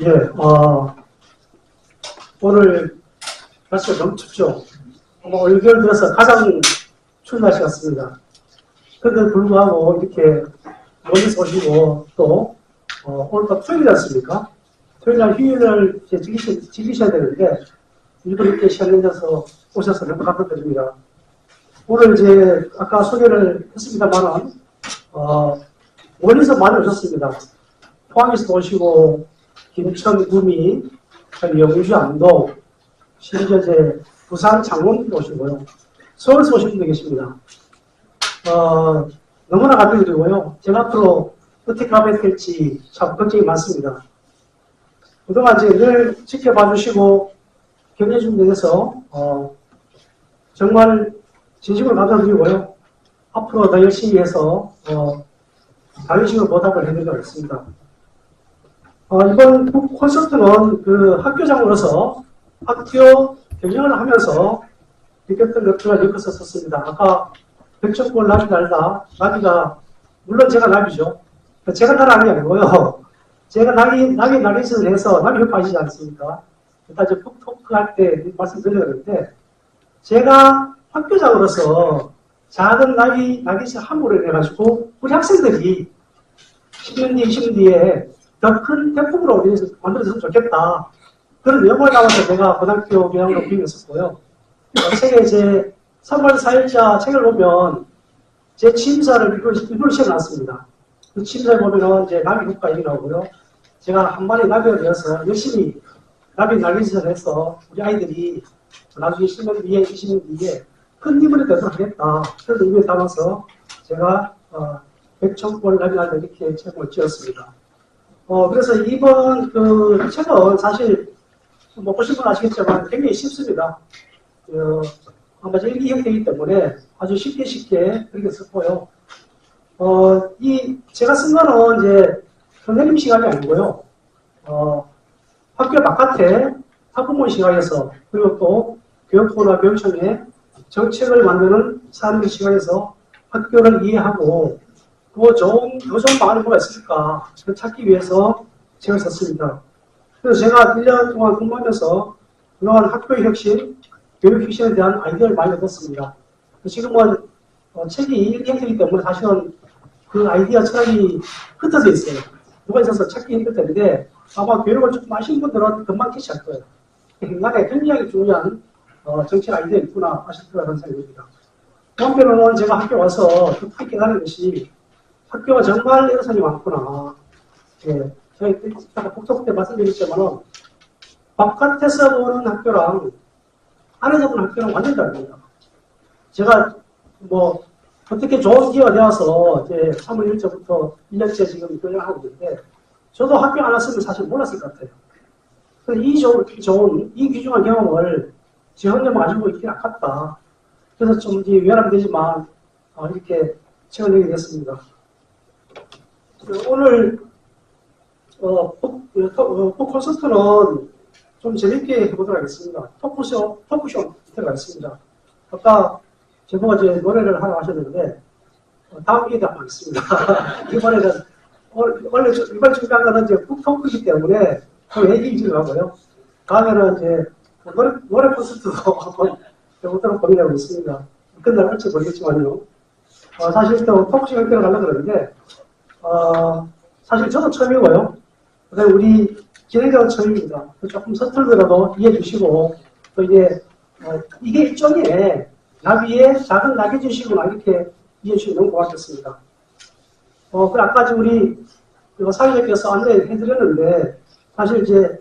예, 오늘 날씨가 너무 춥죠. 올겨울 들어서 가장 추운 날씨 같습니다. 그런데 불구하고 이렇게 멀리서 오시고 또, 오늘 또 토요일이지 않습니까? 토요일 날 휴일을 이제 즐기셔야 되는데, 일부러 이렇게 시간 내셔서 오셔서 너무 감사드립니다. 오늘 이제 아까 소개를 했습니다만은, 멀리서 많이 오셨습니다. 포항에서도 오시고, 김천, 구미, 영주, 안동, 심지어 이제 부산, 창원도 오시고요. 서울에서 오신 분도 계십니다. 너무나 감사드리고요. 제가 앞으로 어떻게 가봐야 될지 참 걱정이 많습니다. 그동안 이제 늘 지켜봐 주시고 격려해 주신 데 대해서 정말 진심으로 감사드리고요. 앞으로 더 열심히 해서 다른 식으로 보답을 해드리도록 하겠습니다. 이번 콘서트는 그 학교장으로서 학교 경영을 하면서 느꼈던 것들을 엮어서 썼습니다. 아까 백척골 나비 달다. 나비가, 물론 제가 나비죠. 제가 달아난 게 아니고요. 제가 나비 나비짓을 해서 나비 효과 아시지 않습니까? 일단 이제 토크 할 때 말씀드렸는데, 제가 학교장으로서 작은 나비짓을 함으로 해가지고, 우리 학생들이 10년 뒤에, 20년 뒤에 더 큰 태풍으로 만들어졌으면 좋겠다. 그런 영화를 나와서 제가 고등학교 교양으로 비행했었고요. 책에 이제 3월 4일자 책을 보면 제 취임사를 일부러 시켜놨습니다. 그 취임사에 보면은 이제 나비 국가 얘기 나오고요. 제가 한 마리 나비가 되어서 열심히 나비 날개짓을 해서 우리 아이들이 나중에 10년 뒤에, 20년 뒤에 큰 힘을 되도록 하겠다. 그런 의미에 담아서 제가 백천골 나비 날개 이렇게 책을 지었습니다. 그래서 이번 그 책은 사실 뭐 보신 분 아시겠지만 굉장히 쉽습니다. 아마 일기 형태이기 때문에 아주 쉽게 그렇게 썼고요. 제가 쓴 거는 이제 선생님 시간이 아니고요. 학교 바깥에 학부모 시간에서 그리고 또 교육부나 교육청에 정책을 만드는 사람들 시간에서 학교를 이해하고 더 좋은 방안이 뭐가 있을까 찾기 위해서 책을 썼습니다. 그래서 제가 1년 동안 근무하면서 그동안 학교의 혁신, 교육 혁신에 대한 아이디어를 많이 얻었습니다. 지금은 책이 일기 형태이기 때문에 사실은 그 아이디어 철학이 흩어져 있어요. 누가 있어서 찾기 힘들 텐데 아마 교육을 조금 아시는 분들은 금방 캐치할 거예요. 인간의 굉장히 중요한 정책 아이디어 있구나 하실 거라는 생각이 듭니다. 그 한편으로는 제가 학교 와서 특히 깨달은 것이 학교가 정말 애로사항이 많구나. 예, 저희 복잡 때 말씀드렸지만은 바깥에서 보는 학교랑 안에서 보는 학교랑 완전히 다릅니다. 제가 뭐 어떻게 좋은 기회가 되어서 이제 3월 1일부터 1년째 지금 교육을 하고 있는데 저도 학교 안 왔으면 사실 몰랐을 것 같아요. 이 귀중한 경험을 제 혼자만 가지고 있긴 아깝다. 그래서 좀 이제 위안이 되지만 이렇게 책을 내게 됐습니다. 오늘 콘서트는 좀 재밌게 해보도록 하겠습니다. 토크쇼 들어가겠습니다. 아까 제보가 이제 노래를 하라고 하셨는데 다음 기회에 하겠습니다. 이번에는 원래 이번 준비한 거는 이제 북토크이기 때문에 좀 얘기 위주로 하고요. 다음에는 이제 노래 콘서트도 한번 해보도록 고민하고 있습니다. 끝날 할지 모르겠지만요. 사실 또 토크쇼 형태로 가려고 그러는데 사실 저도 처음이고요. 그다음에 우리 진행자도 처음입니다. 조금 서툴더라도 이해해 주시고, 또 이게 일종의 나비의 작은 낙엽짓이구나, 이렇게 이해해 주시면 너무 고맙겠습니다. 그 아까 우리 사회자께서 안내해 드렸는데, 사실 이제,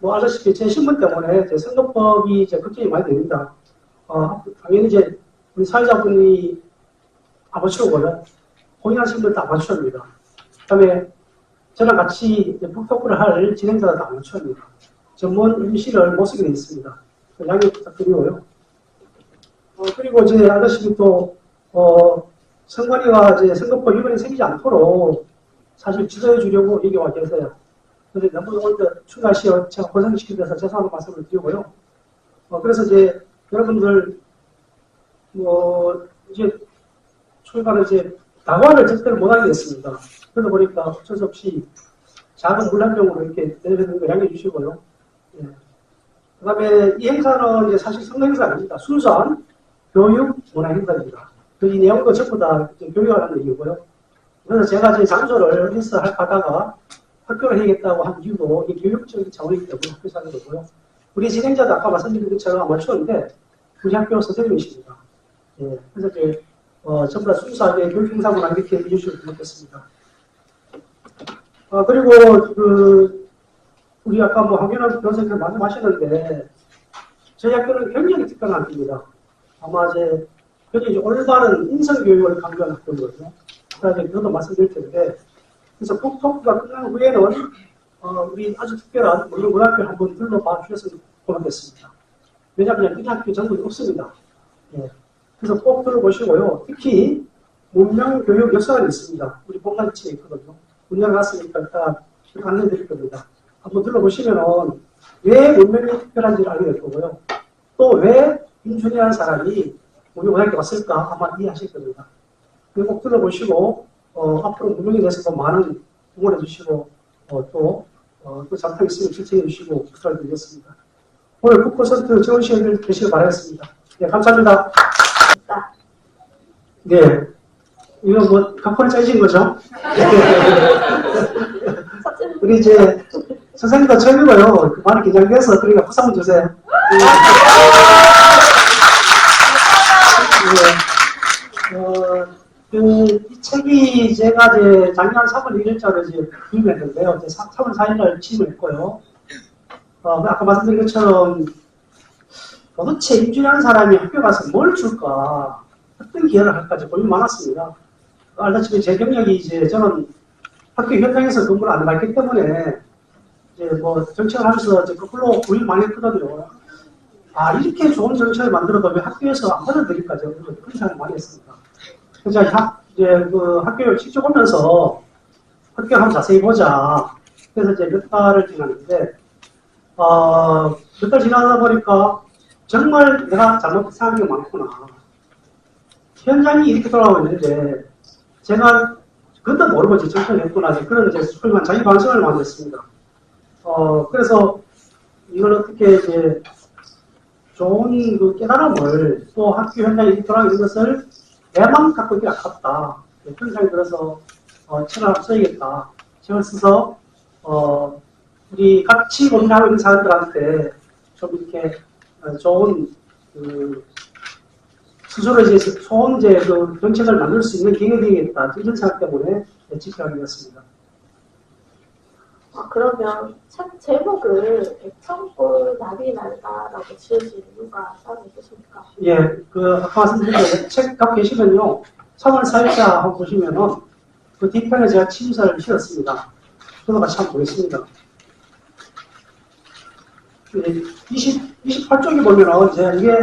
아시다시피 제 신분 때문에 제 선거법이 이제 걱정이 많이 됩니다. 당연히 이제 우리 사회자분이 아마추어고요. 고인하신 분도 아마추어입니다. 그 다음에 저랑 같이 북토크를 할 진행자도 아마추어입니다. 전문 MC를 못 쓰게 되어 있습니다. 양해 부탁드리고요. 그리고 이제 아시다시피 또, 선관위가 이제 선거법 위반이 생기지 않도록 사실 지도해 주려고 얘기 와 계세요. 그런데 너무 오늘 추운 날씨에 제가 고생시키면서 죄송한 말씀을 드리고요. 그래서 이제 여러분들, 이제 출발을 이제 낙관을 절대로 못하게 됐습니다. 그러다 보니까 어쩔 수 없이 작은 물란병으로 이렇게 내려드는 거 양해해 주시고요. 예. 그 다음에 이 행사는 이제 사실 선거 행사가 아닙니다. 순수한 교육 문화 행사입니다. 이 내용도 전부 다 교육하는 얘기고요. 그래서 제가 제 장소를 어디서 하다가 학교를 해야겠다고 한 이유도 이 교육적인 차원이기 때문에 학교에서 하는 거고요. 우리 진행자도 아까 말씀드린 것처럼 아마추어인데 우리 학교 선생님이십니다. 예. 그래서 이제 전부 다 순수하게 교육 행사구나 이렇게 해주시면 좋겠습니다. 그리고 우리 아까 뭐 학교는 교수님들 말씀하셨는데 저희 학교는 굉장히 특별한 학교입니다. 아마 굉장히 올바른 인성교육을 강조하는 학교거든요. 그래서 그것도 말씀드릴 텐데 그래서 토크가 끝난 후에는 우리 아주 특별한 우리 문학교를 한번 둘러봐 주셨으면 고맙겠습니다. 왜냐하면 이 학교 전국에 없습니다. 예. 그래서 꼭 들어보시고요. 특히 문명교육 역사관이 있습니다. 우리 본관치에 있거든요. 문명을 갔으니까 일단 안내 드릴 겁니다. 한번 들러보시면은 왜 문명이 특별한지를 알게 될 거고요. 또 왜 김준이라는 사람이 우리 문학교 왔을까 아마 이해하실 겁니다. 꼭 들어보시고 앞으로 문명에 대해서도 많은 응원해 주시고 또 잘못하고 있으면 질책해 주시고 부탁드리겠습니다. 오늘 9% 지원 시간을 되시길 바라겠습니다. 네, 감사합니다. 네. 이거 뭐, 각본에 짜진 거죠? 우리 이제, 선생님도 처음이고요. 많이 긴장돼서, 그러니까 박수 한번 주세요. 이 책이 제가 이제 작년 3월 1일자로 이제 구입했는데요. 이제 3월 4일날 취임했고요. 아까 말씀드린 것처럼, 도대체 임준이라는 사람이 학교 가서 뭘 줄까? 어떤 기회를 할까? 고민이 많았습니다. 알다시피 제 경력이 이제 저는 학교 현장에서 근무를 안 해봤기 때문에 이제 뭐 정책을 하면서 이제 거꾸로 고민 많이 했거든요. 이렇게 좋은 정책을 만들어도 왜 학교에서 안 받아들일까? 저는 그런 생각을 많이 했습니다. 그래서 이제 그 학교를 직접 오면서 학교를 한번 자세히 보자. 그래서 이제 몇 달을 지났는데, 몇 달 지나다 보니까 정말 내가 잘못 생각한 게 많구나. 현장이 이렇게 돌아가고 있는데, 제가 그것도 모르고 이제 정책을 했구나. 그런 이제 훌륭한 자기 반성을 많이 했습니다. 그래서 이걸 어떻게 이제 좋은 그 깨달음을 또 학교 현장에 이렇게 돌아가고 있는 것을 내만 갖고 있기 아깝다. 그런 생각이 들어서 책을 한번 써야겠다. 책을 써서 우리 같이 고민하고 있는 사람들한테 좀 이렇게 좋은 스스로 이제 좋은 그 정책을 만들 수 있는 기회가 되겠다. 이런 생각 때문에 집행하게 되었습니다. 그러면 책 제목을 백천골 나비 날다라고 지으신 이유가 따로 있으십니까? 예, 아까 말씀드린 대로 책 갖고 계시면요. 3월 4일자 한번 보시면은 그 뒤편에 제가 취임사를 실었습니다. 저도 같이 한번 보겠습니다. 28쪽에 보면은 이게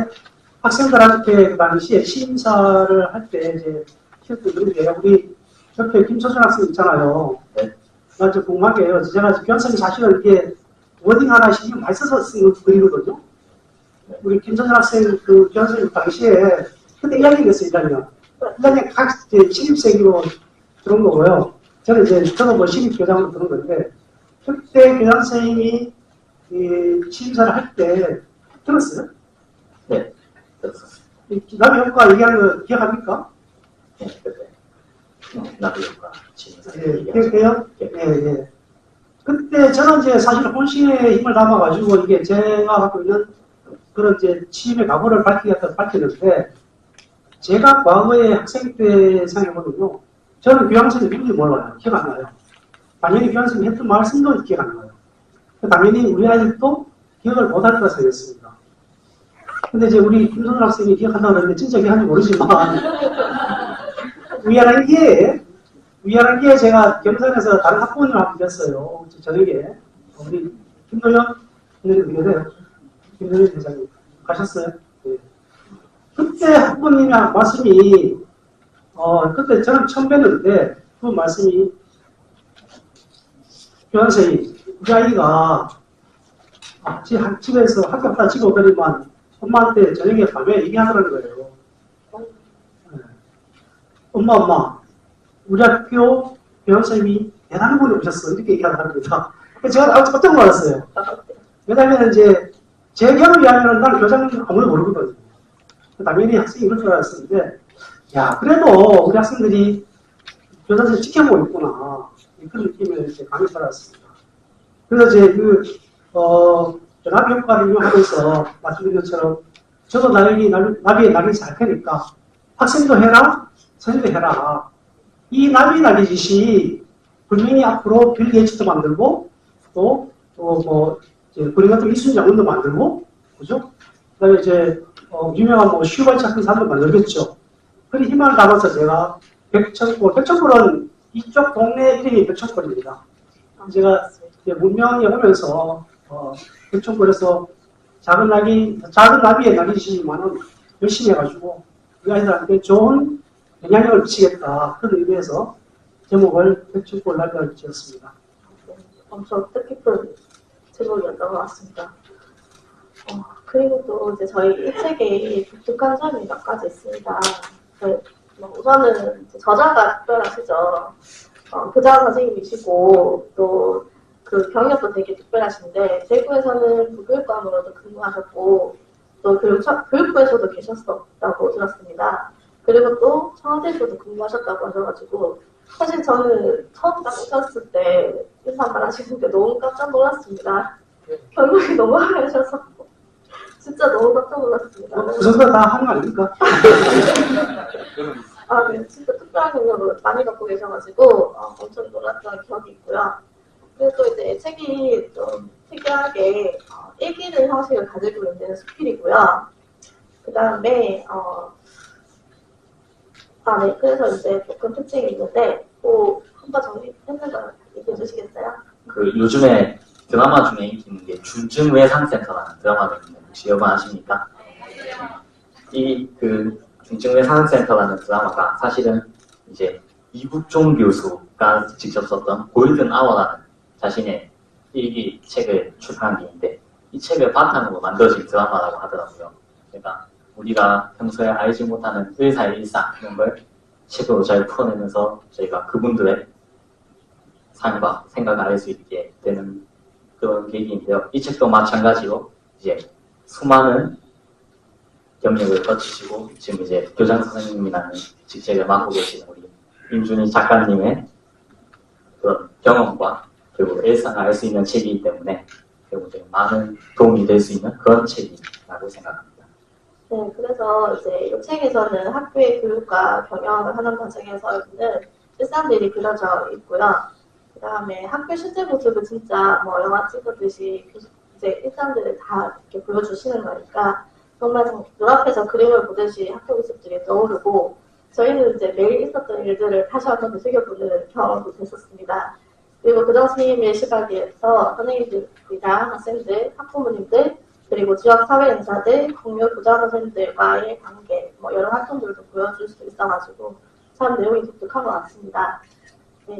학생들한테 그 당시에 취임사를 할 때 이제 실었던 글인데요. 우리 옆에 김서준 학생 있잖아요. 네. 나 좀 궁금하게 해요. 제가 교환생이 사실은 이렇게 워딩 하나 신경 많이 써서 쓴 글이거든요. 우리 김서준 학생 그 교환생 당시에 그때 1학년 됐어요, 1학년. 1학년 각 신입생으로 들어온 거고요. 저는 이제 저도 뭐 신입교장으로 들어온 건데 그때 교장선생님이 취임사를 할 때 들었어요? 네, 들었었어요. 나비 효과 얘기하는 거 기억합니까? 네, 나비 효과. 예, 기억해요? 예, 예. 그때 저는 이제 사실 혼신의 힘을 담아가지고 이게 제가 갖고 있는 그런 이제 취임의 각오를 밝혔는데 제가 과거에 학생 때 생각해보면요. 저는 교양선생님 누군지 몰라요. 기억 안 나요. 당연히 교양선생님이 했던 말씀도 기억 안 나요. 당연히 우리 아이들도 기억을 못할 거라 생각했습니다. 근데 이제 우리 김선우 학생이 기억한다고 하는데 진짜 기억하는지 모르지만 우연한 게 제가 경산에서 다른 학부모님을 한번 뵀어요. 저녁에. 우리 김도현 어디 계세요? 김도현 회장님 가셨어요? 네. 그때 학부모님의 말씀이 그때 저는 처음 뵀는데 그 말씀이 교환생이 우리 아이가 집에서 학교 갔다 집에 오더니만 엄마한테 저녁에 밤에 얘기하더라는 거예요. 네. 엄마 우리 학교 교환생이 대단한 분이 오셨어. 이렇게 얘기합니다. 제가 깜짝 놀랐어요. 아, 네. 왜냐면 이제 제 경험이 하면 나는 교장님 아무도 모르거든요. 당연히 학생이 이럴 줄 알았었는데, 야, 그래도 우리 학생들이 교장선생님 지켜보고 있구나. 그런 느낌을 이제 강히 받았습니다. 그래서 이제 나비 효과를 이용하면서 말씀드린 것처럼 저도 나비에 날이 잘 테니까 학생도 해라, 선생님도 해라. 이 나비 날개 짓이 분명히 앞으로 빌 게이츠도 만들고 그림 같은 이순 장군도 만들고, 그죠? 그 다음에 이제, 유명한 슈발츠 같은 사람도 만들겠죠. 그런 희망을 담아서 제가 백천골은 이쪽 동네 이름이 백천골입니다. 제가 이제 문명에 오면서, 백천골에서 작은 나비의 날이지만은 열심히 해가지고, 이 아이들한테 좋은 영향력을 미치겠다. 그런 의미에서 제목을 백천골 나비를 지었습니다. 엄청 뜻깊은 제목이었던 것 같습니다. 그리고 또 이제 저희 이 책에 독특한 점이 몇 가지 있습니다. 우선은 저자가 특별하시죠. 교장 선생님이시고 또 그 경력도 되게 특별하신데 대구에서는 부교육감으로도 근무하셨고 또 교육부에서도 계셨었다고 들었습니다. 그리고 또 청와대에서도 근무하셨다고 하셔가지고 사실 저는 처음 딱 오셨을 때 인사말 하시는데 너무 깜짝 놀랐습니다. 경력이 너무 하셔서 진짜 너무 깜짝 놀랐습니다. 그 정도 다 하는 거 아닙니까? 아, 네. 진짜 특별한 경력을 많이 갖고 계셔가지고 엄청 놀랐던 기억이 있고요. 그리고 또 이제 책이 좀 특이하게 일기를 형식을 가지고 있는 수필이고요. 그 다음에 네. 그래서 이제 조금 특징이 있는데 한번 정리했는 거 얘기해 주시겠어요? 요즘에 드라마 중에 인기 있는 게 중증외상센터라는 드라마가 있는데 혹시 여러분 아십니까? 중증외상센터라는 드라마가 사실은 이제 이국종 교수가 직접 썼던 골든 아워라는 자신의 일기 책을 출판한 게 있는데 이 책을 바탕으로 만들어진 드라마라고 하더라고요. 그러니까 우리가 평소에 알지 못하는 의사의 일상 이런 걸 책으로 잘 풀어내면서 저희가 그분들의 삶과 생각을 알 수 있게 되는 그런 계기인데요. 이 책도 마찬가지로 이제 수많은 경력을 거치시고 지금 이제 교장 선생님이라는 직책을 맡고 계시는 우리 임준희 작가님의 그런 경험과 그리고 일상을 알 수 있는 책이기 때문에 결국 많은 도움이 될 수 있는 그런 책이라고 생각합니다. 네, 그래서 이제 이 책에서는 학교의 교육과 경영을 하는 과정에서 있는 일상들이 그려져 있고요. 그 다음에 학교 실제 모습을 진짜 영화 찍듯이 이제 일상들을 다 이렇게 보여주시는 거니까 정말 눈앞에서 그림을 보듯이 학교 모습들이 떠오르고 저희는 이제 매일 있었던 일들을 다시 한번 되새겨보는 경험도 됐었습니다. 그리고 교장 선생님의 시각에서 선생님들이랑 학생들, 학부모님들, 그리고 지역 사회인사들, 동료 교장 선생님들과의 관계, 여러 활동들도 보여줄 수 있어가지고 참 내용이 독특한 것 같습니다. 네.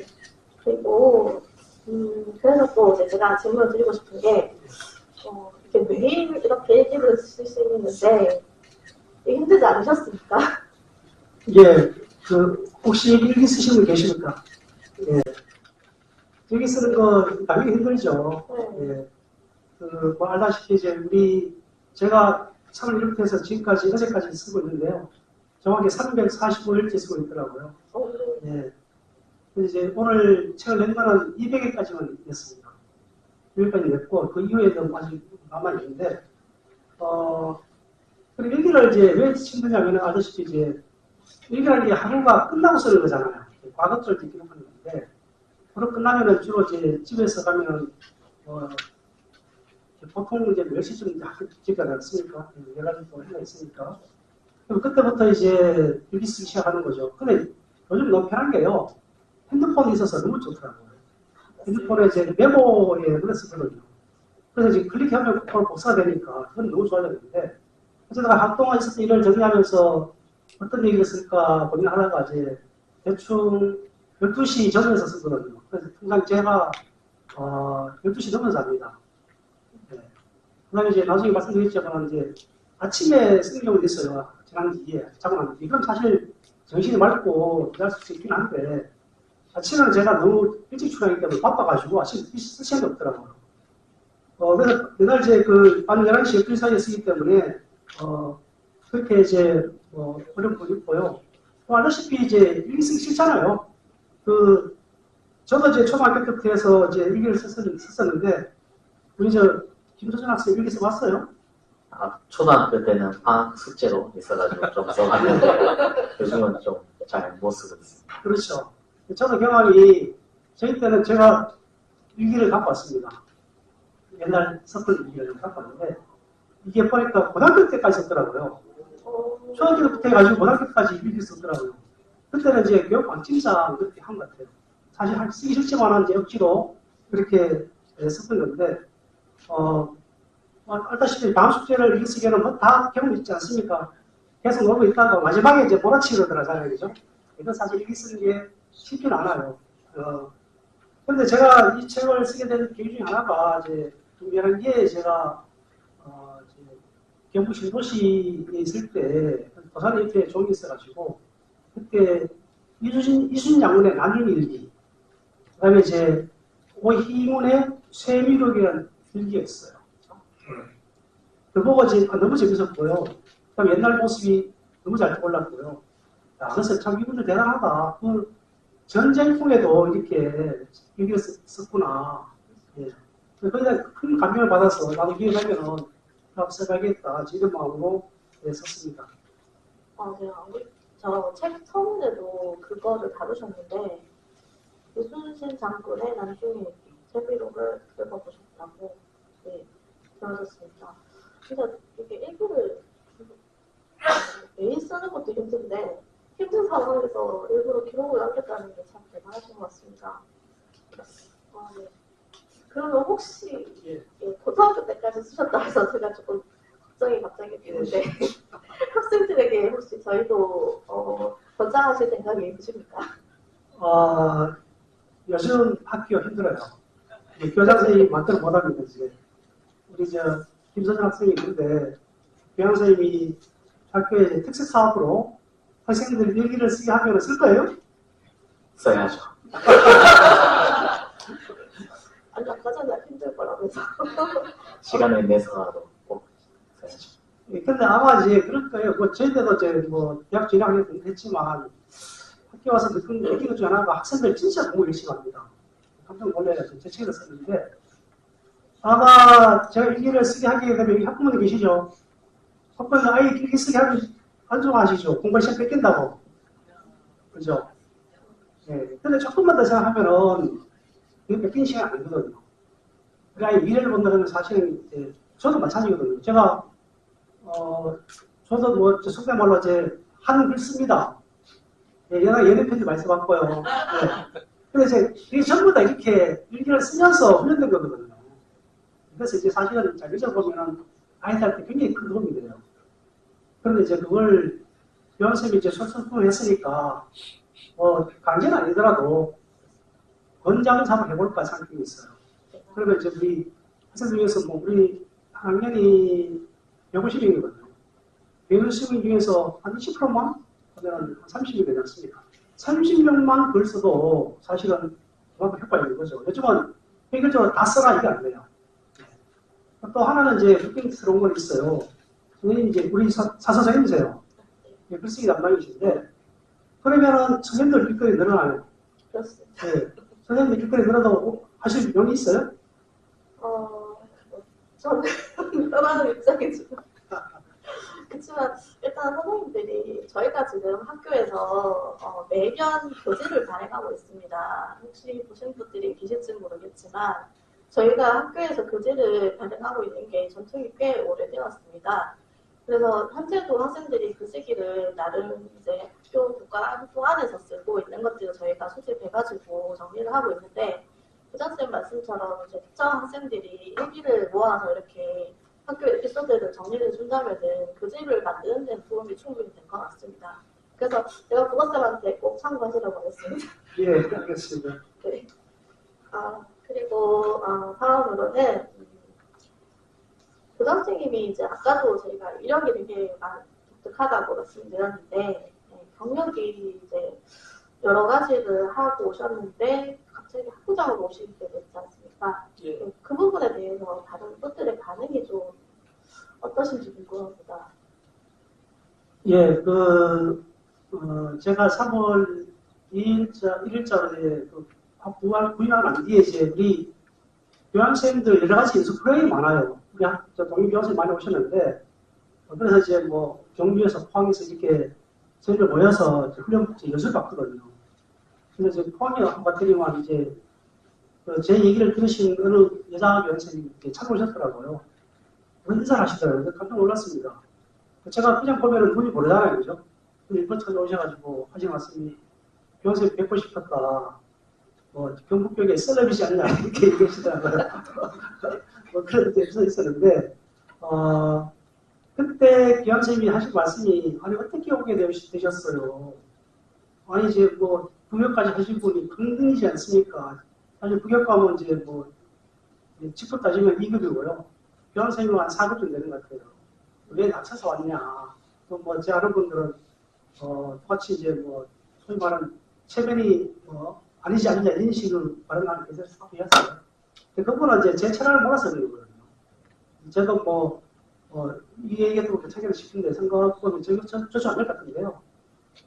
그리고 그래서 또 이제 제가 질문을 드리고 싶은 게 이렇게 매일 이렇게 일기를 쓸 수 있는데 힘들지 않으셨습니까? 예, 혹시 일기 쓰시는 분 계십니까? 예. 일기 쓰는 거 당연히 힘들죠. 예. 알다시피 제가 3월 1일부터 해서 지금까지 어제까지 쓰고 있는데요. 정확히 345일째 쓰고 있더라고요. 예. 그래서 이제 오늘 책을 낸 거는 200회까지만 냈습니다. 200까지 냈고, 그 이후에도 아직 남아있는데, 그리고 일기를 이제 왜 힘드냐면, 알다시피 이제, 일기라는 게 하루가 끝나고 쓰는 거잖아요. 과거를 기록하는 건데, 하루 끝나면은 주로 이제 집에서 가면은, 보통 이제 몇 시쯤 이제 학교 집에 나갔습니까? 11시 동안 해가 있으니까. 그럼 그때부터 이제 일기 쓰기 시작하는 거죠. 근데 요즘 너무 편한 게요. 핸드폰이 있어서 너무 좋더라고요. 핸드폰에 이제 메모에 눈에 쓰거든요. 그래서 이제 클릭하면 그걸 복사가 되니까 그건 너무 좋아졌는데, 어쨌든 하루 동안 있었던 일을 정리하면서 어떤 얘기를 쓸까 고민하다가 이제 대충 12시 전후에서 쓰거든요. 그래서 항상 제가 12시 넘어서 합니다. 네. 그 다음에 이제 나중에 말씀드렸지만 이제 아침에 쓰는 경우도 있어요. 지난 뒤에 자고 난 뒤에. 그럼 사실 정신이 맑고 일할 수 있긴 한데 아침에는 제가 너무 일찍 출근하기 때문에 바빠가지고 아침 쓸 시간이 없더라고요. 그래서 맨날 이제 밤 11시에 글 사이에 쓰기 때문에, 그렇게 이제, 어렵고 있고요. 또 알다시피 이제 일기 쓰기 싫잖아요. 저도 이제 초등학교 때부터 해서 이제 일기를 썼었는데, 우리 김도준 학생 일기 써봤어요? 초등학교 때는 방학 숙제로 있어가지고 좀 써봤는데 요즘은 좀 잘 못 쓰고 있습니다. 그렇죠. 저도 경험이, 저희 때는 제가 일기를 갖고 왔습니다. 옛날 썼던 일기를 갖고 왔는데, 이게 보니까 고등학교 때까지 썼더라고요. 초등학교 때부터 해가지고 고등학교 때까지 일기 썼더라고요. 그때는 이제 교육 방침상 그렇게 한 것 같아요. 사실 쓰기 싫지만은 이제 억지로 그렇게 썼던 건데, 알다시피 다음 숙제를 일기 쓰기에는 뭐 다 경험 있지 않습니까? 계속 놀고 있다가 마지막에 이제 몰아치기로 들어가잖아요. 그죠? 이건 사실 일기 쓰는 게 쉽지는 않아요. 근데 제가 이 책을 쓰게 된 계기 중에 하나가 이제 11기에 제가 이제 경북 신도시에 있을 때 도산 옆에 종이 있어가지고 그때 이순 장군의 남인일기, 그다음에 이제 오희문의 쇠미록이라는 일기가 있어요. 그걸 보고 이제 너무 재밌었고요. 그다음 옛날 모습이 너무 잘 떠올랐고요. 그래서 참 이분들 대단하다. 전쟁풍에도 이렇게 일기를 썼구나. 예. 그냥 큰 감명을 받아서 나도 기회 되면은 써가야겠다. 이런 마음으로 썼습니다. 네, 저 책 서문에도 그거를 다루셨는데, 이순신 장군의 난중일 제비록을 읽어보셨다고 들어졌습니다. 근데 이게 일기를 매일 쓰는 것도 힘든데, 힘든 상황에서 일부러 기록을 남겼다는 게 참 대단하신 것 같습니다. 네. 그러면 혹시 고등학교 때까지 쓰셨다 해서 제가 조금 걱정이 갑자기 드는데 학생들에게 혹시 저희도 권장하실 생각이 있으십니까? 요즘 학교 힘들어요. 교장 선생님이 마음대로 못합니다, 지금. 우리 김선정 학생이 있는데, 교장 선생님이 학교에 특색 사업으로 학생들 일기를 쓰게 하면 쓸 거예요? 써야죠. 아니, 아까 전에 힘들 거라면서. 시간을 내서라도 꼭 써야죠. 근데 아마 이제 그럴 거예요. 저희들도 대학 진학했지만 학교 와서 느낀 것 중에 하나가 학생들 진짜 공부 열심히 합니다. 깜짝 놀라요. 제 책을 썼는데, 아마 제가 일기를 쓰게 하게 되면 여기 학부모님 계시죠? 학부모님 아이 일기 쓰게 하기 안 좋아하시죠? 공부 시간 뺏긴다고. 그죠? 네. 근데 조금만 더 생각하면은 이게 뺏긴 시간이 아니거든요. 우리 아이 미래를 본다는 사실은 저도 마찬가지거든요. 제가 저도 속된 말로 한글 씁니다. 예능 편지 많이 써봤고요. 네. 근데 이게 전부 다 이렇게 일기를 쓰면서 훈련된 거거든요. 그래서 사실은 잘 잊어보면은 아이들한테 굉장히 큰 도움이 돼요. 그런데 그걸 교원쌤이 솔선수범을 했으니까, 강제는 아니더라도, 권장을 한번 해볼까 생각이 있어요. 그러면 우리 학생들 중에서 우리 한 학년이 150명이거든요. 150명 중에서 한 20%만 하면 30명이 되지 않습니까? 30명만 글 써도 사실은 그만큼 효과가 있는 거죠. 요즘은 평균적으로 다 써라 이게 안 돼요. 또 하나는 흑백스러운 건 있어요. 선생님 우리 사선생님이세요. 글쓰기 담당이신데, 그러면은 선생님들 일거리 늘어나요. 그렇습니다. 네. 선생님들 일거리 늘어나고 하실 용이 있어요? 저는 떠나는 입장이지만. 그렇지만 일단 선생님들이 저희가 지금 학교에서 매년 교재를 발행하고 있습니다. 혹시 보신 분들이 계실지 모르겠지만 저희가 학교에서 교재를 발행하고 있는 게 전통이 꽤 오래되었습니다. 그래서 현재도 학생들이 글쓰기를 나름 학교 국가활동 안에서 쓰고 있는 것들을 저희가 수집해가지고 정리를 하고 있는데, 부장쌤 말씀처럼 특정 학생들이 일기를 모아서 이렇게 학교 에피소드를 정리를 해준다면은 교재를 만드는 데는 도움이 충분히 될 것 같습니다. 그래서 제가 국어쌤한테 꼭 참고하시라고 하겠습니다. 예, 알겠습니다. 네. 그리고 다음으로는 부장선생님이 아까도 저희가 이력이 되게 독특하다고 말씀드렸는데 경력이 여러 가지를 하고 오셨는데 갑자기 학부장으로 오시게 됐지 않습니까? 예. 그 부분에 대해서 다른 분들의 반응이 좀 어떠신지 궁금합니다. 예, 제가 3월 1일자로 부임하고 난 뒤에 이제 우리 교환생들 여러 가지 연수 프로그램이 많아요. 우리 독립 교환생 많이 오셨는데, 그래서 이제 뭐 경주에서 포항에서 이렇게 저희들 모여서 훈련 연수를 받거든요. 그래서 이제 포항에 한번 이제 제 얘기를 들으신 어느 여자 교환생이 찾아오셨더라고요. 그런 인사를 하시더라고요. 깜짝 놀랐습니다. 제가 그냥 보면은 눈이 모르잖아요, 그죠? 근데 이번 찾아오셔가지고 하신 말씀이 교환생 뵙고 싶었다. 뭐 경북교육의 셀럽이지 않냐 이렇게 얘기하시더라고요. 뭐 그런 게 있었는데 그때 교환생님이 하신 말씀이 아니 어떻게 오게 되셨어요? 아니 이제 뭐 부교까지 하신 분이 강등이지 않습니까? 사실 부교 가면 이제 뭐 직급 따지면 2급이고요. 교환생님은 한 4급쯤 되는 것 같아요. 왜 낮춰서 왔냐? 또 뭐 제 아는 분들은 똑같이 이제 뭐 소위 말하는 체면이 아니지 않냐 이런 식으로 발언하는 계속 수확했어요. 그분은 이제 제 철학을 몰라서 그런 거거든요. 저도 이 얘기도 체계를 시키는데 생각보면 저도 안 될 것 같은데요.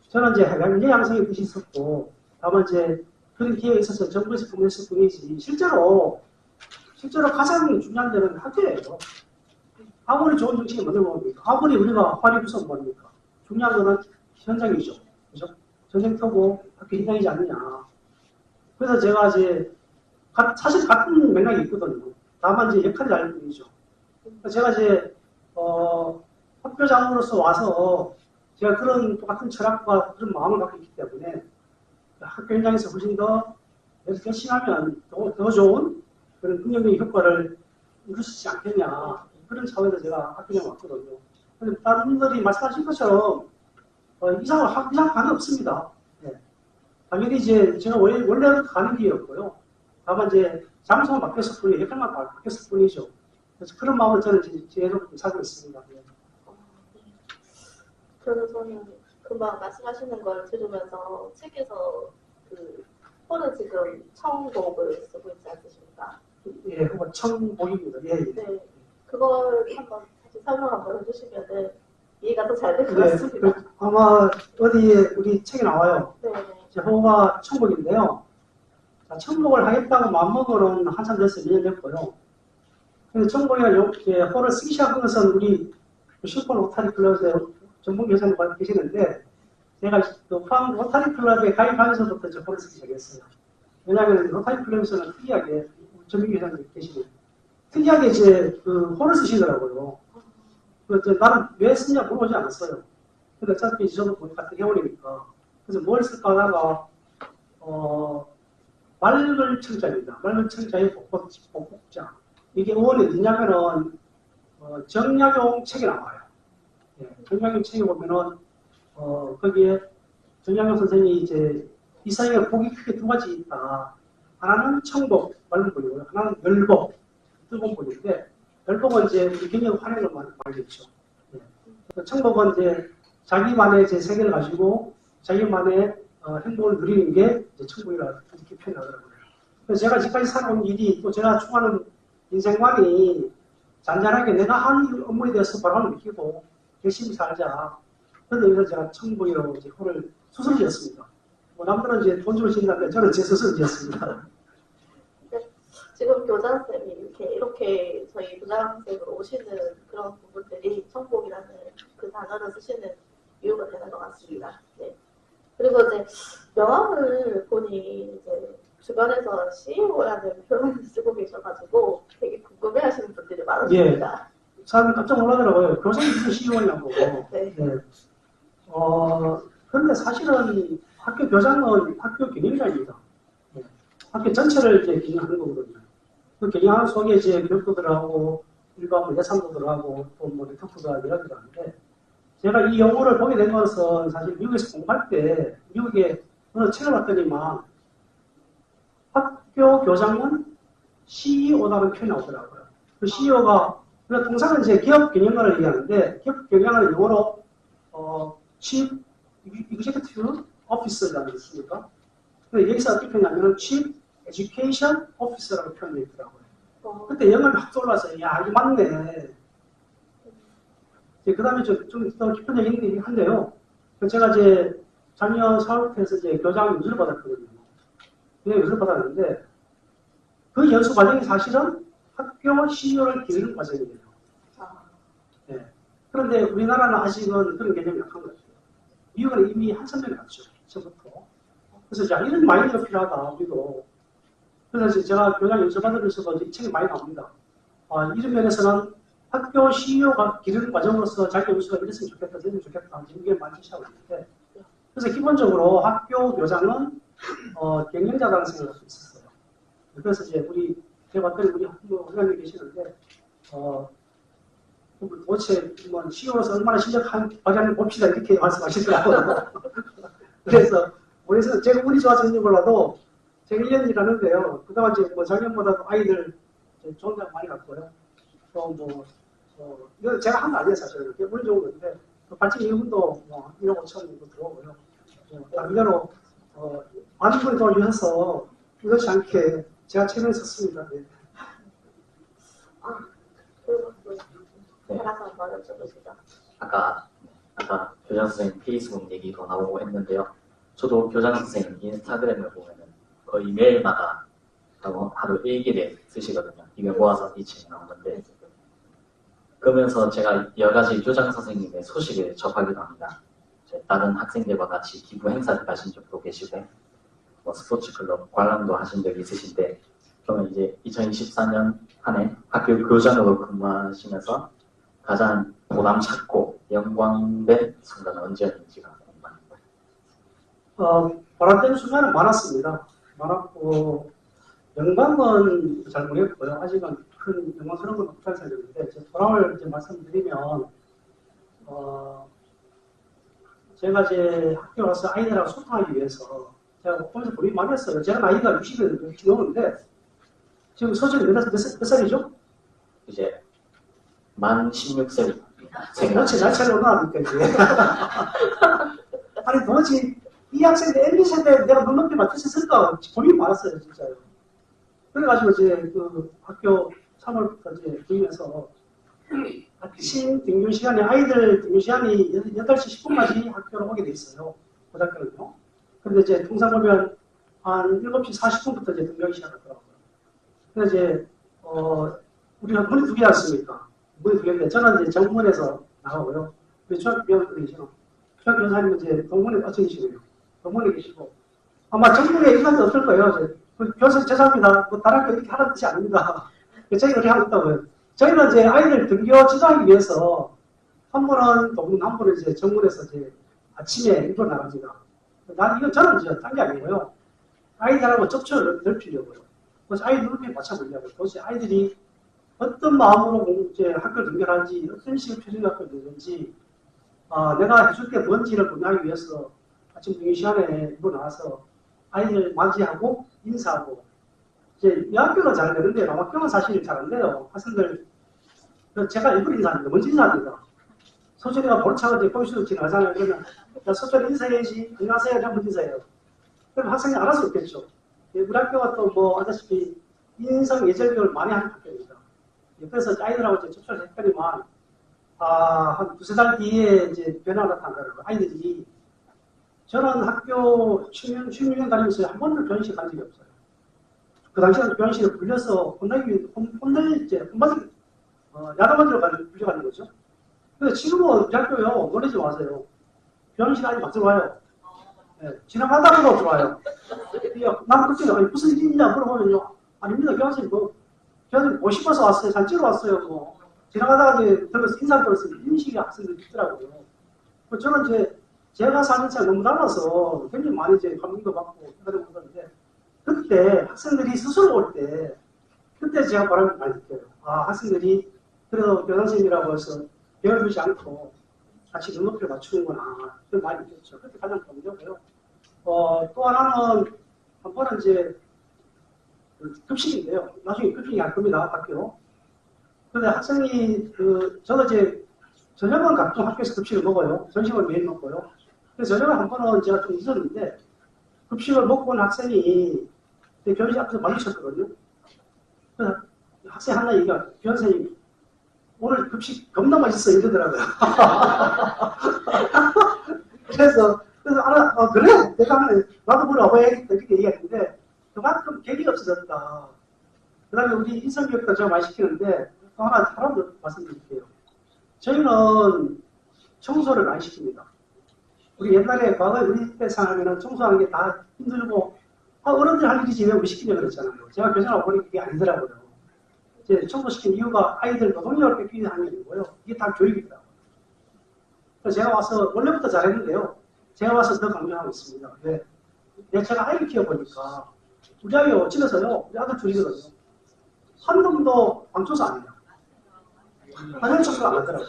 저는 이제 양재 양성의 뜻이 있었고, 다만 이제 그런 기회가 있어서 정부에서 보냈을 뿐이지, 실제로 가장 중요한 데는 학교예요. 아무리 좋은 정책이 뭔지 모릅니까? 아무리 우리가 화리 부서 모릅니까? 중요한 거는 현장이죠. 그죠? 전쟁터고 학교 현장이지 않느냐. 그래서 제가 이제 사실 같은 맥락이 있거든요. 다만 이제 역할이 다를 뿐이죠. 제가 이제 학교장으로서 와서 제가 그런 똑같은 철학과 그런 마음을 갖고 있기 때문에 학교 현장에서 훨씬 더 열심히 하면 더 좋은 그런 긍정적인 효과를 이룰 수 있지 않겠냐. 그런 차원에서 제가 학교장에 왔거든요. 근데 다른 분들이 말씀하신 것처럼 이상 반응 없습니다. 네. 당연히 이제 제가 원래 가는 길이었고요. 다만 이제 장소만 바뀌었을 뿐이에요. 역할만 바뀌었을 뿐이죠. 그래서 그런 마음을 저는 계속 사고 있습니다. 네. 그래서 저는 금방 말씀하시는 걸 들으면서 책에서 호는 지금 청복을 쓰고 있지 않으십니까? 예, 그거 청복입니다. 예, 예. 네. 그걸 한번 다시 설명 한번 해주시면은 이해가 더 잘 될 것 네, 같습니다. 아마 어디에 우리 책에 나와요. 네. 제 호가 청복인데요. 자, 청복을 하겠다고 마음먹으로는 한참 됐어요. 2년 됐고요. 근데 청복이가 이렇게 호를 쓰기 시작한 것은 우리 슈퍼 로타리 클럽에 전문 교사님 계시는데 제가 그 포항 로타리 클럽에 가입하면서부터 저 호를 쓰기 시작했어요. 왜냐하면 로타리 클럽에서는 특이하게 전문 교사님 계시고 특이하게 이제 호를 쓰시더라고요. 나는 왜 쓰냐 물어보지 않았어요. 근데 어차피 저도 같은 회원이니까. 그래서 뭘 쓸까 하다가, 맑을 청자입니다. 맑을 청자의 복복자. 이게 원이 어디냐면은, 정약용 책에 나와요. 예, 정약용 책에 보면은, 거기에 정약용 선생님이 이제 이 사이에 복이 크게 두 가지 있다. 하나는 청복, 맑은 복이고요. 하나는 열복, 뜨거운 복인데, 열복은 이제 우리 경영 활용을 말겠죠. 예. 청복은 이제 자기만의 이제 세계를 가지고 자기만의 행복을 누리는 게 이제 청복이라 이렇게 표현하더라고요. 그래서 제가 지금까지 살아온 일이 또 제가 추구하는 인생관이 잔잔하게 내가 한 업무에 대해서 바람을 느끼고 열심히 살자. 그래서 여기서 제가 청복이라고 이제 호를 스스로 지었습니다. 뭐 남들은 이제 돈 주고 지는데 저는 제 스스로 지었습니다. 지금 교장쌤이 이렇게 저희 교장쌤으로 오시는 그런 부분들이 청복이라는 그 단어를 쓰시는 이유가 되는 것 같습니다. 네. 그리고 이제 명함을 보니 이제 주변에서 CEO라는 표현을 쓰고 계셔가지고 되게 궁금해하시는 분들이 많으십니다. 예. 사람 깜짝 놀라더라고요. 교장이 무슨 CEO냐고. 네. 네. 그런데 사실은 학교 교장은 학교 경영자입니다. 네. 학교 전체를 이제 경영하는 거거든요. 그 경영하는 속에 이제 교육도 들어가고, 일반 예산도 들어가고, 또 뭐 네트워크가 여러 개가 있는데, 제가 이 용어를 보게 된 것은 사실 미국에서 공부할 때, 미국에 어느 책을 봤더니만, 학교 교장은 CEO라는 표현이 나오더라고요. 그 CEO가, 통상은 이제 기업 경영관을 얘기하는데, 기업 경영하는 용어로, Chief Executive Officer라는 게 있습니까? 근데 여기서 어떻게 표현하냐면 Chief Education Officer라고 표현되어 있더라고요. 그때 영어를 막 떠올라서, 야, 이거 맞네. 그 다음에 좀 더 깊은 얘기긴 한데요. 제가 이제 작년 4월부터 이제 교장 연수를 받았거든요. 그냥 연수를 받았는데, 그 연수 과정이 사실은 학교 CEO를 기르는 과정이에요. 네. 그런데 우리나라는 아직은 그런 개념이 약한 것 같아요. 미국은 이미 한참 전에 갔죠. 처음부터. 그래서 야, 이런 마인드가 필요하다, 우리도. 그래서 제가 교장 연수 받으면서도 이 책이 많이 나옵니다. 이런 면에서는 학교 CEO가 기르는 과정으로서 자기 연수가 이랬으면 좋겠다, 저랬으면 좋겠다, 이게 많이 제시하고 있는데, 그래서 기본적으로 학교 교장은 경영자라는 생각을 갖고 있었어요. 그래서 이제 제가 봤더니 우리 회장님 계시는데, 도대체 뭐 CEO로서 얼마나 실력한 과장님 봅시다 이렇게 말씀하시더라고요. 그래서 제가 운이 좋아서인지 몰라도 제가 1년 일하는데요. 그동안 이제 뭐 작년보다도 아이들 좋은 장 많이 갔고요. 또 이거 제가 한 거 아니에요 사실. 이게 운이 좋은 건데 발전 이분도 뭐 1억 5천 정도 들어오고요. 남자로 많은 분이 도와주셔서 이렇지 않게 제가 책을 썼습니다. 네. 알아서 한번 여쭤보시죠. 아까 교장 선생님 페이스북 얘기도 나오고 했는데요. 저도 교장 선생님 인스타그램을 보면은 거의 매일마다 하루 일기를 쓰시거든요. 이걸 모아서 이 책이 나온 건데, 그러면서 제가 여러 가지 교장 선생님의 소식을 접하기도 합니다. 다른 학생들과 같이 기부 행사를 가신 적도 계시고, 뭐 스포츠 클럽 관람도 하신 적이 있으신데, 그러면 이제 2024년 한 해 학교 교장으로 근무하시면서 가장 보람찼고 영광된 순간은 언제였는지가 궁금합니다. 보람된 순간은 많았습니다. 많았고, 영광은 잘 모르겠고요. 아직은 큰 영광스러운 건 없다는 생각인데, 제 보람을 이제 말씀드리면, 제가 이제 학교 와서 아이들하고 소통하기 위해서, 제가 보면서 고민 많이 했어요. 제가 나이가 60이 넘었는데, 지금 소설이 몇 살이죠? 이제 만 16세 도대체 잘 차려놔니까 이제. 아니 도대체 이 학생들 MB세대 내가 몇 높이 맞춰서 고민이 많았어요 진짜요. 그래가지고 이제 그 학교 3월부터 이제 보면서 아침 등교 시간에 아이들 등교 시간이 8시 10분까지 학교로 오게 돼 있어요. 고등학교는요. 그런데 이제 통상 보면 한 7시 40분부터 이제 등교하기 시작하더라고요. 그래서 이제 우리가 문이 2개 않습니까? 문이 2개인데 저는 이제 정문에서 나가고요. 우리 중학교 배우분들이죠. 중학교 교사님은 이제 동문에 어쩌시고요. 동문에 계시고 아마 정문에 일반도 없을 거예요. 교사 죄송합니다. 뭐 다른 학교 이렇게 하라는 뜻이 아닙니다. 저희가 그렇게 하고 있다고요. 저희는 이제 아이들 등교 지도하기 위해서 한 분은 동문, 한 분은 이제 정문에서 이제 아침에 일부러 나갑니다. 저는 이제 딴 게 아니고요. 아이들하고 접촉을 넓히려고요. 그래서 아이들 눈에 맞춰보려고. 도대체 아이들이 어떤 마음으로 이제 학교를 등교하는지, 어떤 식으로 표준학교를 되는지, 내가 해줄 게 뭔지를 분명하기 위해서 아침 등교 시간에 일부러 나와서 아이들 맞이하고 인사하고, 이제 여학교는 잘 되는데 남학교는 사실 잘 안 돼요. 학생들, 제가 일부러 인사합니다. 먼저 인사합니다. 소철이가 볼차가 이제 꼼수도 지나가잖아요. 그러면, 야, 소철이 인사해야지. 안녕하세요. 한번 인사해요. 그럼 학생이 알아서 있겠죠. 우리 학교가 또 뭐, 아다시피 인성 예절 교육을 많이 하는 학교입니다. 그래서 아이들하고 이제 접촉을 했더니만, 한 2~3달 뒤에 이제 변화가 나타나더라고요. 아이들이, 저는 학교 16년 다니면서 한 번도 교환식 간 적이 없어요. 그 당시에는 교환식을 불려서 야단맞으러 불려가는 거죠. 근데 지금은 우리 학교요, 놀라지 마세요. 교환식 아니 막 들어와요. 네, 지나가다가도 들어와요. 난 그때 무슨 일이냐 물어보면요. 아닙니다. 교환생 교환생 뭐 싶어서 왔어요. 산 찍으러 왔어요. 뭐. 지나가다가 이제 들어서 인사를 들었어요. 이런 식의 학생들이 있더라고요. 저는 이제 제가 사는 차가 너무 달라서 굉장히 많이 이제 감동도 받고 그런 건데 그때 학생들이 스스로 올 때 그때 제가 바람을 많이 느껴요. 학생들이 그래도 교장선생님이라고 해서 배워주지 않고 같이 눈높이를 맞추는구나. 그걸 많이 느꼈죠. 그때 가장 감동이고요. 또 하나는 한 번은 이제 급식인데요. 나중에 급식이 할 겁니다. 학교. 근데 학생이 저도 이제 저녁은 가끔 학교에서 급식을 먹어요. 점심은 매일 먹고요. 그래서 저녁에 한 번은 제가 좀 잊었는데, 급식을 먹고 온 학생이 교원생님 앞에서 마주쳤거든요. 그래서 학생 하나 얘기가, 교원생님, 오늘 급식 겁나 맛있어 이러더라고요. 그래서 그래? 내가 하면 나도 뭐라고 해야겠다 이렇게 얘기했는데 그만큼 계기가 없어졌다. 그 다음에 우리 인성교육도 제가 많이 시키는데 또 하나 더 말씀드릴게요. 저희는 청소를 많이 시킵니다. 우리 옛날에 과거에 우리 때 생각하면 청소하는 게 다 힘들고 어른들 할 일이지 왜 우리 시키려고 그랬잖아요. 제가 교정하고 보니 그게 아니더라고요. 이제 청소시킨 이유가 아이들 노동력을 뺏기기 위한 게 아니고요. 이게 다 교육이더라고요. 그래서 제가 와서 원래부터 잘했는데요. 제가 와서 더 강조하고 있습니다. 네. 제가 아이를 키워보니까 우리 아이가 집에서요. 우리 아들 둘이거든요. 한 놈도 방청소 안 해요. 화장실 청소 안 하더라고요.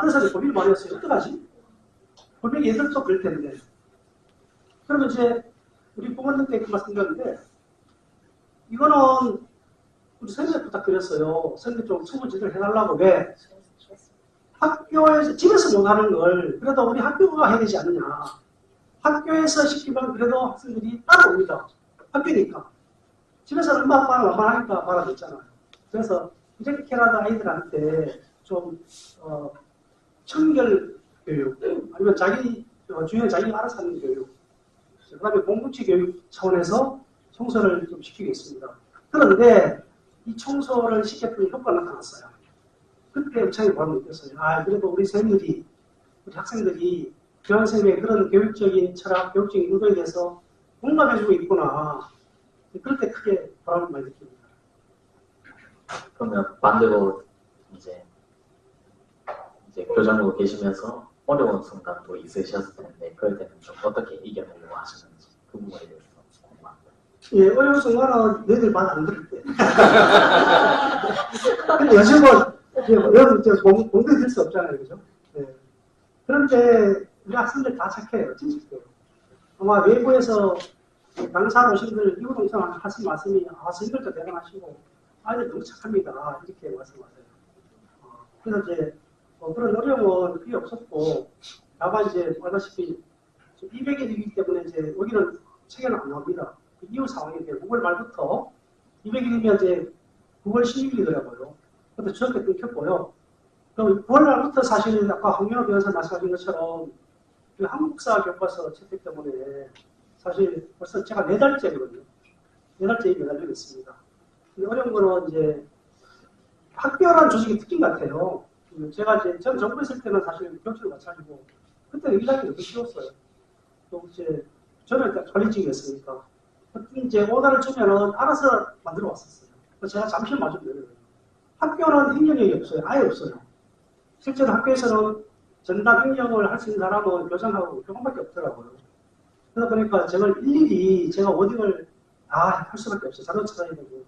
그래서 고민이 많이 했어요. 어떡하지? 분명히 얘들도 그럴 텐데. 그러면 이제 우리 부모님께 그 말씀드렸는데 이거는 우리 선생님 부탁드렸어요. 선생님 좀 충분히 제대로 해달라고. 왜? 학교에서, 집에서 못하는 걸 그래도 우리 학교가 해야 되지 않느냐. 학교에서 시키면 그래도 학생들이 따라옵니다. 학교니까. 집에서는 엄마 아빠는 만만하니까 말아듣잖아요. 그래서 이렇게라도 아이들한테 좀 청결 교육 아니면 자기 주변 자기가 알아서 하는 교육 그 다음에 공동체 교육 차원에서 청소를 좀 시키겠습니다. 그런데 이 청소를 시켰더니 효과가 나타났어요. 그때 엄청나게 보람을 느꼈어요. 그래도 우리 선생님들이 우리 학생들이 교환생의 그런 교육적인 철학, 교육적인 의도에 대해서 공감해주고 있구나. 그럴 때 크게 보람을 많이 느낍니다. 그러면 반대로 이제 교장으로 계시면서 어려운 순간도 있으셨을 텐데 그럴 때는 좀 어떻게 이겨내려고 하시는지 그 부분에 대해서 궁금합니다. 예, 어려운 순간은 너희들 말 안 들을 때. 근데 요즘은 여러분 공부에 들 수 없잖아요, 그죠? 네. 그런데 우리 학생들 다 착해요, 진짜 착해요. 아마 외부에서 강사 오신들 이후 동생 하신 말씀이 선생님들도 대단하시고 아이들 너무 착합니다 이렇게 말씀하세요. 그래서 이제 그런 어려움은 그게 없었고 다만 이제 알다시피 200일이기 때문에 이제 여기는 책에는 안 나옵니다. 이후 상황인데 9월 말부터 200일이면 이제 9월 16일이더라고요. 근데 저렇게 끊겼고요. 그럼 9월 말부터 사실 아까 황민호 변호사 말씀하신 것처럼 그 한국사 교과서 채택 때문에 사실 벌써 제가 4달째거든요. 4달째 매달리고 있습니다. 어려운 거는 이제 학교라는 조직의 특징 같아요. 제가 이제 전 정부에 있을 때는 사실 교육청을 마찬가지고 그때는 일하기 되게 쉬웠어요. 또 이제 저는 관리직이었으니까 이제 오다를 주면은 알아서 만들어 왔었어요. 그래서 제가 잠시 맞으면 되는 거예요. 학교는 행정력이 없어요. 아예 없어요. 실제로 학교에서는 전담 행정을 할 수 있는 사람은 교장하고 교관밖에 없더라고요. 그러다 보니까 제가 일일이 제가 워딩을 할 수밖에 없어요. 자료 찾아야 되고.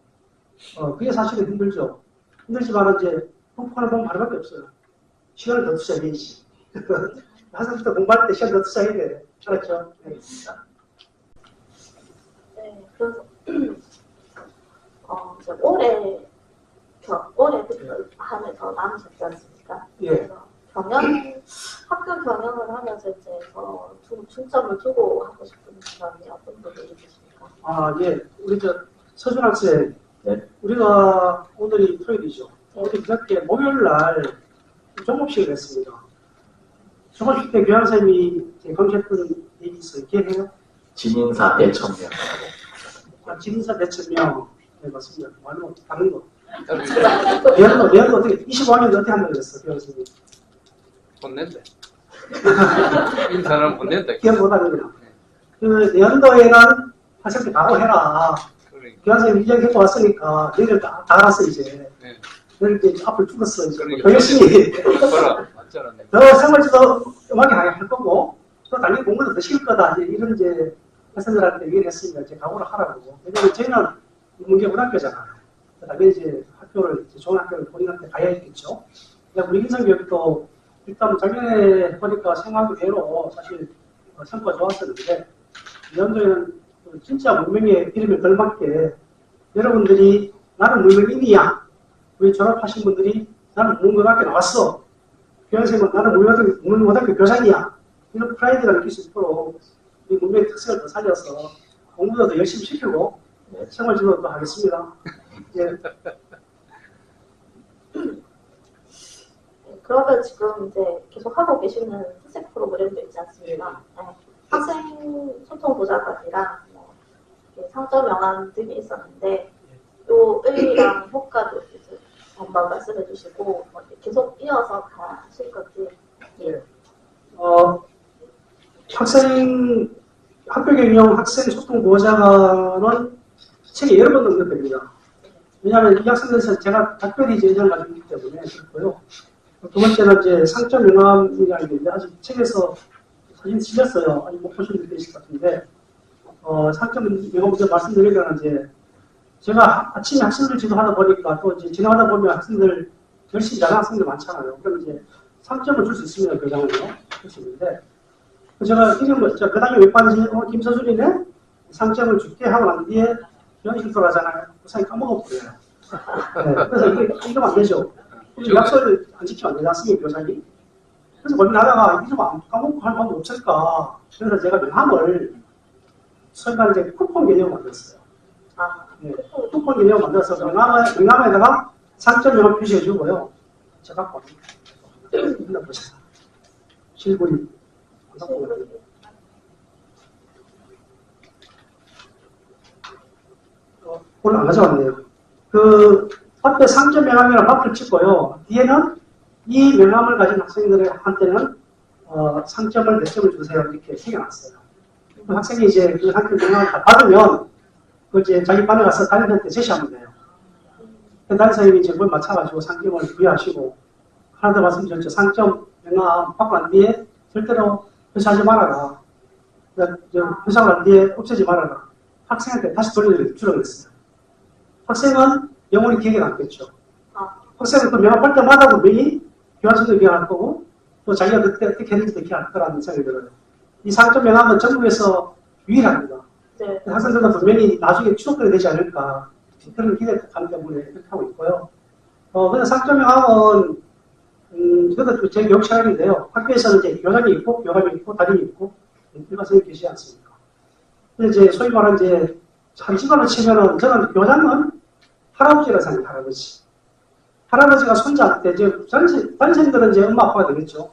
그게 사실은 힘들죠. 힘들지만 이제 공부하는 방법 하나밖에 없어요. 시간을 더 투자해야지. 학생부터 공부할 때 시간 더 투자해야 돼. 그렇죠? 네. 네, 그래서 이제 올해부터 한 해 더 남으셨지 않습니까? 예. 그래서 학교 경영을 하면서 이제 더 중점을 두고 하고 싶은 점이 어떤 부분이 있으십니까? 예. 우리 서준 학생, 네. 우리가 오늘이 토요일이죠. 우리 그저께 목요일 날 종업식을 했습니다. 종업식 때 교양쌤이 검색했던 얘기 있어요. 기억해요? 진인사 대천명. 진인사 대천명. 네, 맞습니다. 말로 다른 거. 내년도 어떻게, 25학년도 어떻게 한다고 그랬어, 교양쌤이? 혼낸다. 이 사람 혼낸다. 기억 못하는구나. 그 내년도에는 학생들 각오해라. 교양쌤이 이제 겪고 왔으니까 너희들 다 알았어, 이제. 네. 너희들 이제 앞을 죽었어, 이제. 그러니까 더 열심히. 봐라, 맞잖아. 더 생활지도 음악에 할 거고, 또 당연히 공부도 더 시킬 거다. 이제 이런 이제 학생들한테 얘기를 했으니까 이제 각오를 하라고. 왜냐면 저희는 문계고등학교잖아요. 당연히 이제 학교를, 이제 좋은 학교를 본인한테 가야 했겠죠. 우리 인성교육도 일단 작년에 보니까 생활교회로 사실 성과가 좋았었는데, 연도에는 진짜 문명의 이름에 걸맞게 여러분들이 나는 문명인이야. 우리 졸업하신 분들이 나는 문명고등학교 나왔어. 교양생은 나는 문명고등학교 교장이야. 이런 프라이드가 느낄 수 있도록 이 문명의 특색을 더 살려서 공부도 더 열심히 시키고 생활 지도도 하겠습니다. 예. 그러면 지금 이제 계속 하고 계시는 특색 프로그램도 있지 않습니까? 네. 학생 소통 보좌관이랑 뭐 상점 명함 등이 있었는데 요 의미랑 효과도 이제 한번 말씀해 주시고 뭐 계속 이어서 가실 건지. 예. 학교 경영 학생 소통 보호자관은 책이 여러 번 넘겼답니다. 왜냐하면 이 학생들에서 제가 특별히 제의를 가지고 있기 때문에 그렇고요. 두 번째는 이제 상점 명함이라는 게 아직 책에서 사진 실렸어요. 아직 못 보신 분도 계실 것 같은데, 상점 명함 먼저 말씀드리면 이제 제가 아침에 학생들 지도하다 보니까 또 이제 지나가다 보면 학생들 열심히 잘하는 학생들 많잖아요. 그럼 이제 상점을 줄 수 있습니다. 교장은요. 줄 수 있는데, 제가 이름을, 그 다음에 몇 반지, 김서준이네? 상점을 줄게 하고 난 뒤에 연식도를 하잖아요. 그 사이 까먹어버려요. 네, 그래서 이러면 안 되죠. 약속을 안 지키면 안 되지 않습니까, 교장이? 그래서 고민하다가 이거 안 까먹고 할 방법이 없을까. 그래서 제가 명함을 소위가 이제 쿠폰 개념을 만들었어요. 네, 쿠폰 개념을 만들어서 명함에다가 상점 명함 표시해주고요. 제가 갖고 왔습니다. 보세요. 실물이. 오늘 안 가져왔네요. 그 앞에 상점 명함이랑 마크를 찍고요. 뒤에는 이 명함을 가진 학생들한테는 상점을 몇 점을 주세요 이렇게 새겨놨어요. 그 학생이 이제 그 학교 명함을 다 받으면 그 이제 자기 반에 가서 담임한테 제시하면 돼요. 그 담임선생님이 이제 그걸 맞춰가지고 상점을 부여하시고 하나 더 말씀드렸죠. 상점 명함 받고 난 뒤에 절대로 표시하지 말아라. 표시하고 난 뒤에 없애지 말아라. 학생한테 다시 돌려주라고 했어요. 학생은 영원히 기억에 남겠죠. 학생은 또 명함 볼 때마다 분명히 교환서도 기억할 거고, 또 자기가 그때 어떻게 했는지도 기억할 거라는 생각이 들어요. 이 상점 명함은 전국에서 유일합니다. 네. 학생들은 분명히 나중에 추억거리 되지 않을까, 그런 기대감 때문에 그렇게 하고 있고요. 근데 상점 명함은, 이것도 제 교육 차원인데요. 학교에서는 이제 교장이 있고, 교감이 있고, 담임이 있고, 일반생이 계시지 않습니까? 근데 이제 소위 말하는 이제 한 직업을 치면은 저는 교장은 할아버지라 생각해요, 할아버지. 할아버지가 손자한테, 이제 단생들은 이제 엄마 아빠가 되겠죠.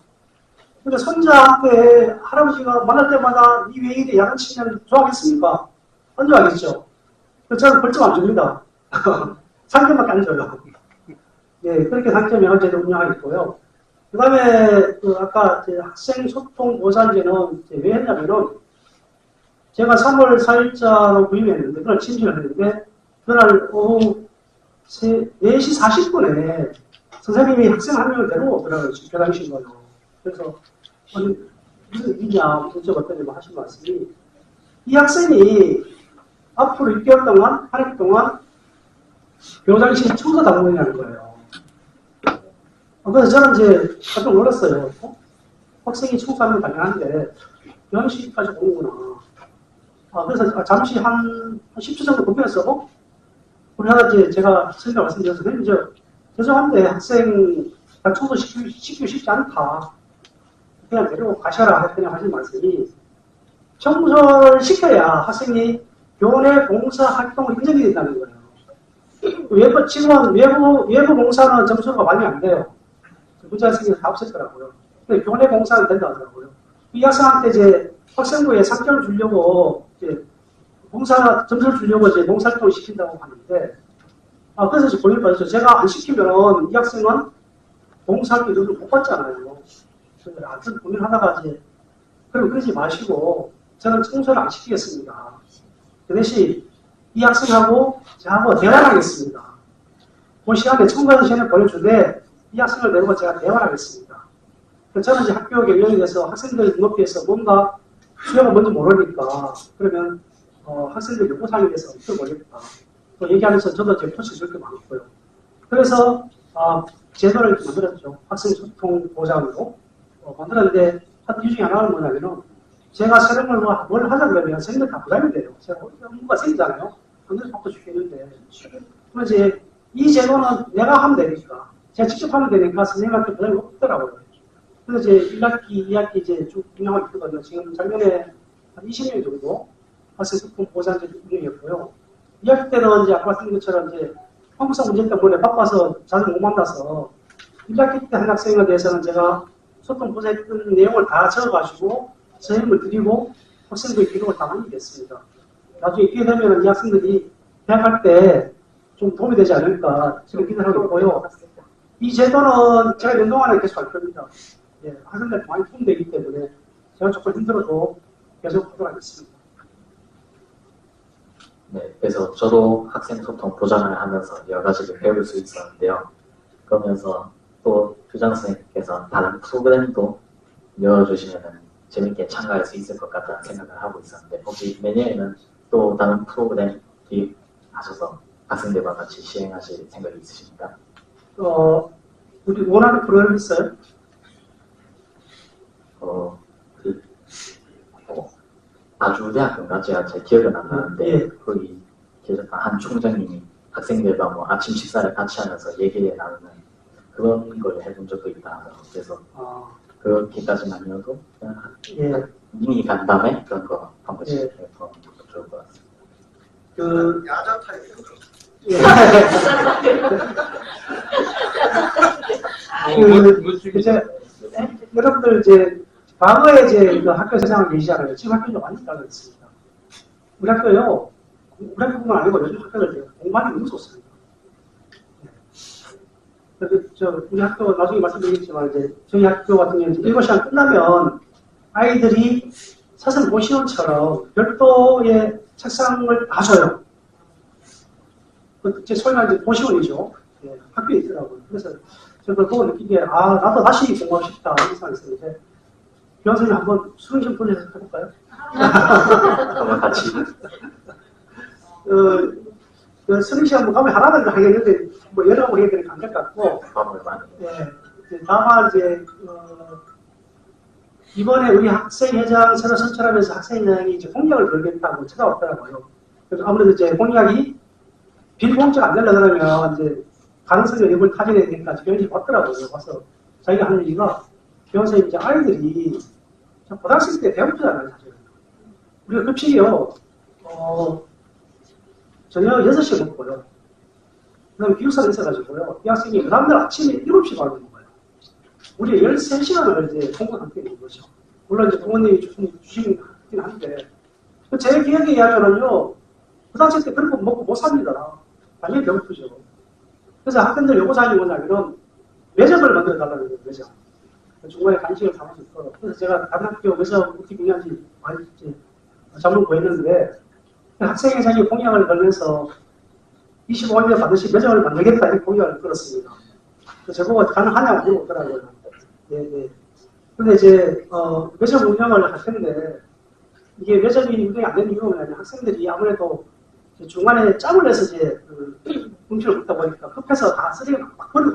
근데 손자한테 할아버지가 만날 때마다 이 왜 이래 야단치면 좋아하겠습니까? 안 좋아하겠죠. 그래서 저는 벌점 안 줍니다. 상점밖에 안 줘요. 네, 그렇게 상점 명함제도 운영하고 있고요. 그 다음에, 아까 학생 소통 보호자제는 왜 했냐면은, 제가 3월 4일자로 구입했는데, 그날 진출을 했는데, 그날 오후 4시 40분에 선생님이 학생 한 명을 데려오더라고요. 교장이신 거요. 그래서, 아니, 무슨 일이냐, 여쭤봤더니 뭐 하신 말씀이, 이 학생이 앞으로 6개월 동안, 8일 동안 교장실 청소 당번이라는 거예요. 그래서 저는 이제 깜짝 놀랐어요. 학생이 청소하면 당연한데, 교장실까지 오는구나. 그래서 잠시 한 10초 정도 고민해서, 우리 하나 이제 제가 선생님 말씀드려서, 선생님, 죄송한데 학생 청소 시키기 쉽지 않다. 그냥 데리고 가셔라 했더니 하신 말씀이, 청소를 시켜야 학생이 교내 봉사 활동을 인정이 된다는 거예요. 지금은 외부 봉사는 점수가 많이 안 돼요. 문제 학생이 다 없었더라고요. 근데 교내 봉사는 된다 하더라고요. 이 학생한테 이제 학생부에 상점을 주려고, 이제, 점수를 주려고 이제 봉사활동을 시킨다고 하는데, 그래서 이제 고민을 받았죠. 제가 안 시키면은 이 학생은 봉사활동 점수를 못 받잖아요. 그래서 아무튼 고민을 하다가 이제, 그러지 마시고, 저는 청소를 안 시키겠습니다. 그 대신 이 학생하고 저하고 대화를 하겠습니다. 그 시간에 청소하는 시간을 보내주되, 이 학생을 내고 제가 대화를 하겠습니다. 저는 이제 학교 경영에 대해서 학생들 눈높이에서 뭔가 수요가 뭔지 모르니까 그러면 학생들 요구사항에 대해서 어떻게 모르겠다. 또 얘기하면서 저도 이제 표시 줄 게 많고요. 그래서 제도를 만들었죠. 학생 소통 보장으로 만들었는데 한 이유 중에 하나는 뭐냐면은 제가 새로운 뭘 하자 그러면 선생님들 다 부담이 돼요. 제가 업무가 생기잖아요. 강제로 바꿔 주겠는데 그럼 이제 이 제도는 내가 하면 되니까 제가 직접 하면 되니까 선생님한테 부담이 없더라고요. 그래서 이제 1학기, 2학기 이제 쭉 운영하고 있거든요. 지금 작년에 한 20명 정도 학생 소통 보호자제 운영이었고요. 2학기 때는 이제 아까 말씀드린 것처럼 이제 한국사 문제 때문에 바빠서 자주 못 만나서 1학기 때 한 학생에 대해서는 제가 소통 보호자했던 내용을 다 적어가지고 선생님을 드리고 학생들의 기록을 다 남기겠습니다. 나중에 기회 되면 이 학생들이 대학 갈 때 좀 도움이 되지 않을까 지금 기대하고 있고요. 이 제도는 제가 연동안에 계속 할 겁니다. 예, 학생들 많이 도움되기 때문에 제가 조금 힘들어도 계속 하도록 하겠습니다. 네, 그래서 저도 학생 소통 보장을 하면서 여러 가지를 배울 수 있었는데요. 그러면서 또 교장 선생님께서 다른 프로그램도 열어주시면 재밌게 참가할 수 있을 것 같다는 생각을 하고 있었는데 혹시 내년에는 또 다른 프로그램 기획하셔서 학생들과 같이 시행하실 생각이 있으십니까? 우리 원하는 프로그램 있어요? 아주대학교인가 제가 잘 기억은 안 나는데 예. 거기 계셨던 한 총장님이 학생들과 뭐 아침 식사를 같이 하면서 얘기를 나누는 그런 걸 해본 적도 있다 하더라고요. 그래서 그렇게까지는 아니어도 그냥 예. 미니 간담회 그런 거 한 번씩 예. 해보는 것도 좋을 것 같습니다. 야자 타임. 예. 이제 여러분들 이제 과거에 이제 그 학교 세상을 계시잖아요. 지금 학교는 좀 많이 달라졌습니다. 우리 학교요. 우리 학교뿐만 아니고 요즘 학교들 공부하기 너무 좋습니다. 그래서 우리 학교 나중에 말씀드리겠지만 이제 저희 학교 같은 경우는 7시간 끝나면 아이들이 사실 모시원처럼 별도의 책상을 다 줘요. 제 소위 말해 모시원이죠. 예, 학교에 있더라고요. 그래서 제가 그걸 보고 느끼기에 나도 다시 공부하고 싶다 이런 생각이 있었는데 교장선생님 한번 수능 좀 보내서 해볼까요? 한번 같이 수능 시험 뭐 가면 하나만 하겠는데 뭐 여러 번 해야 되니까 안 될 것 같고 밥을 많이 예, 다만 이제 이번에 우리 학생회장 새로 선출하면서 학생회장이 이제 공약을 걸겠다고 찾아왔더라고요. 그래서 아무래도 이제 공약이 빌공짜가 안 되려고 그러면 이제 가능성이 일부를 타진해야 되니까 교원생이 왔더라고요. 와서 자기가 하는 얘기가 교원생이 이제 아이들이 고등학생 때 배고프잖아요, 사실. 우리가 급식이요, 저녁 6시에 먹고요. 그 다음에 기숙사가 있어가지고요. 이 학생이 그 다음날 아침에 7시에 가는 거예요. 우리 13시간을 이제 공부 상태에 있는 거죠. 물론 이제 부모님이 주시긴 한데, 제 기억에 의하면요, 고등학생 때 그런 거 먹고 못 삽니다. 당연히 배고프죠. 그래서 학생들 요구사항이 뭐냐면, 매점을 만들어 달라는 거예요, 매점. 중간에 간식을 담을 수 있도록. 그래서 제가 다른 학교 매점 어떻게 공유한지 많이 자문 구했는데, 학생회장이 공약을 걸면서 25년 반드시 매점을 만들겠다 이렇게 공약을 걸었습니다. 저보고 가능하냐고 물어보더라고요. 예. 근데 이제, 매점 운영을 할 텐데, 이게 매점이 운영이 안 되는 이유는 뭐냐면 학생들이 아무래도 중간에 짬을 내서 이제, 음식을 먹다 보니까 급해서 다 쓰레기를 막 버려가요.